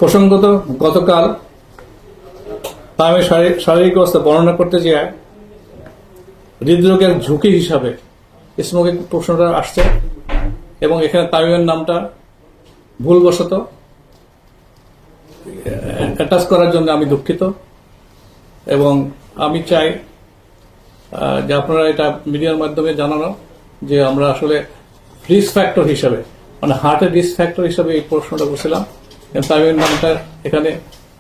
প্রসঙ্গত গতকাল আমি শারীরিক অবস্থা বর্ণনা করতে গিয়ে হৃদরোগের ঝুঁকি হিসাবে স্মোকিং প্রশ্নটা আসছে এবং এখানে তামিমের নামটা ভুলবশত অ্যাটাচ করার জন্য আমি দুঃখিত এবং আমি চাই যে আপনারা এটা মিডিয়ার মাধ্যমে জানানো যে আমরা আসলে রিস্ক ফ্যাক্টর হিসাবে মানে হার্টের রিস্ক ফ্যাক্টর হিসাবে এই প্রশ্নটা করছিলাম। তামিমের নামটা এখানে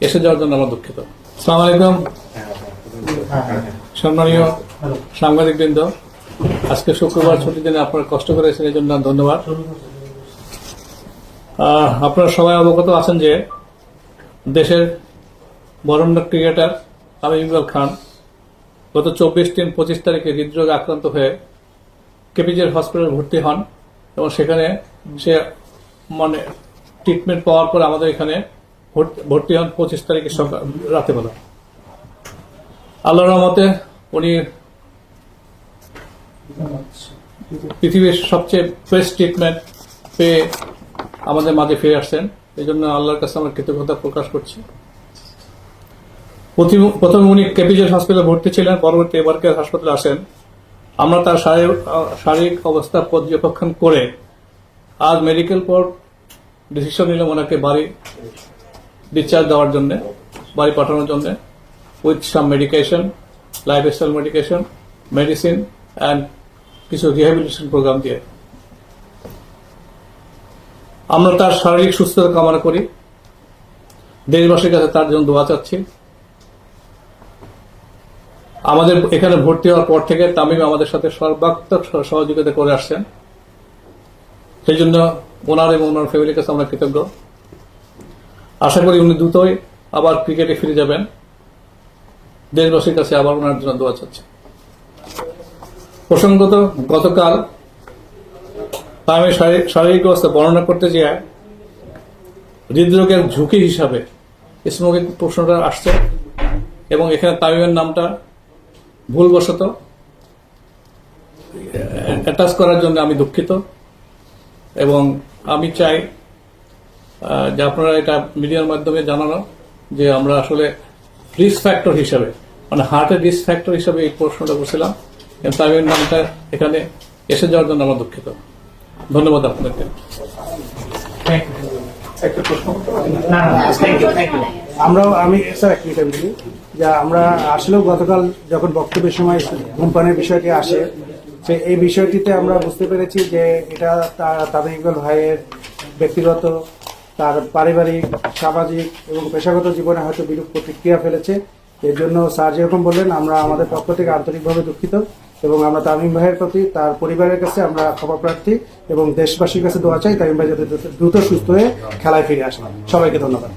এসে যাওয়ার জন্য আমরা দুঃখিত। আসসালামু আলাইকুম সম্মানীয় সাংবাদিকবৃন্দ, আজকে শুক্রবার ছুটির দিনে আপনারা কষ্ট করেছেন এই জন্য ধন্যবাদ। আপনারা সবাই অবগত আছেন যে দেশের বরেণ্য ক্রিকেটার তামিম ইকবাল খান গত 24-25 তারিখে হৃদরোগে আক্রান্ত হয়ে কেপিজের হসপিটালে ভর্তি হন এবং সেখানে সে মানে ট্রিটমেন্ট পাওয়ার পর আমাদের এখানে ভর্তি হন 25 তারিখে সকাল রাতেবেলা। আল্লাহর রহমতে উনি পৃথিবীর সবচেয়ে বেস্ট ট্রিটমেন্ট পেয়ে আমাদের মাঝে ফিরে আসছেন, এই জন্য আল্লাহর কাছে আমরা কৃতজ্ঞতা প্রকাশ করছি। প্রথমে উনি কেপিজের হসপিটালে ভর্তি ছিলেন, পরবর্তী এবারকে হাসপাতালে আসেন। আমরা তার শারীরিক অবস্থা পর্যবেক্ষণ করে আজ মেডিকেল বোর্ড ডিসিশন নিলাম ওনাকে বাড়ি ডিসচার্জ দেওয়ার জন্য, বাড়ি পাঠানোর জন্য with some medication, lifestyle medication, medicine and কিছু রিহ্যাবিলিটেশন প্রোগ্রাম দিয়ে। আমরা তার শারীরিক সুস্থতা কামনা করি, দেশবাসীর কাছে তার জন্য দোয়া চাচ্ছি। আমাদের এখানে ভর্তি হওয়ার পর থেকে তামিম আমাদের সাথে সর্বাত্মক সহযোগিতা করে আসছেন, সেই জন্য ওনার এবং ওনার ফ্যামিলির কাছে আমরা কৃতজ্ঞ। আশা করি উনি দ্রুতই আবার ক্রিকেটে ফিরে যাবেন। দেশবাসীর কাছে আবার ওনার জন্য দোয়া চাচ্ছি। প্রসঙ্গত গতকাল আমি শারীরিক অবস্থা বর্ণনা করতে গিয়ে হৃদরোগের ঝুঁকি হিসাবে স্মোকিং প্রশ্নটা আসছে এবং এখানে তামিমের নামটা ভুলবশত অ্যাটাচ করার জন্য আমি দুঃখিত এবং আমি চাই যে আপনারা এটা মিডিয়ার মাধ্যমে জানানো যে আমরা আসলে রিস্ক ফ্যাক্টর হিসাবে মানে হার্টের রিস্ক ফ্যাক্টর হিসাবে এই প্রশ্নটা করছিলাম। তামিমের নামটা এখানে এসে যাওয়ার জন্য আমরা দুঃখিত। ধন্যবাদ আপনাদেরকে। আমি স্যার এক মিনিট বলি যে আমরা আসলেও গতকাল যখন বক্তব্যের সময় ধূমপানের বিষয়টি আসে, এই বিষয়টিতে আমরা বুঝতে পেরেছি যে এটা তামিম ইকবাল ভাইয়ের ব্যক্তিগত, তার পারিবারিক, সামাজিক এবং পেশাগত জীবনে হয়তো বিরূপ প্রতিক্রিয়া ফেলেছে। এর জন্য স্যার যেরকম বললেন, আমরা আমাদের পক্ষ থেকে আন্তরিকভাবে দুঃখিত এবং আমরা তামিম ভাইয়ের প্রতি, তার পরিবারের কাছে আমরা ক্ষমা প্রার্থী এবং দেশবাসীর কাছে দোয়া চাই তামিম ভাই যাতে দ্রুত সুস্থ হয়ে খেলায় ফিরে আসেন। সবাইকে ধন্যবাদ।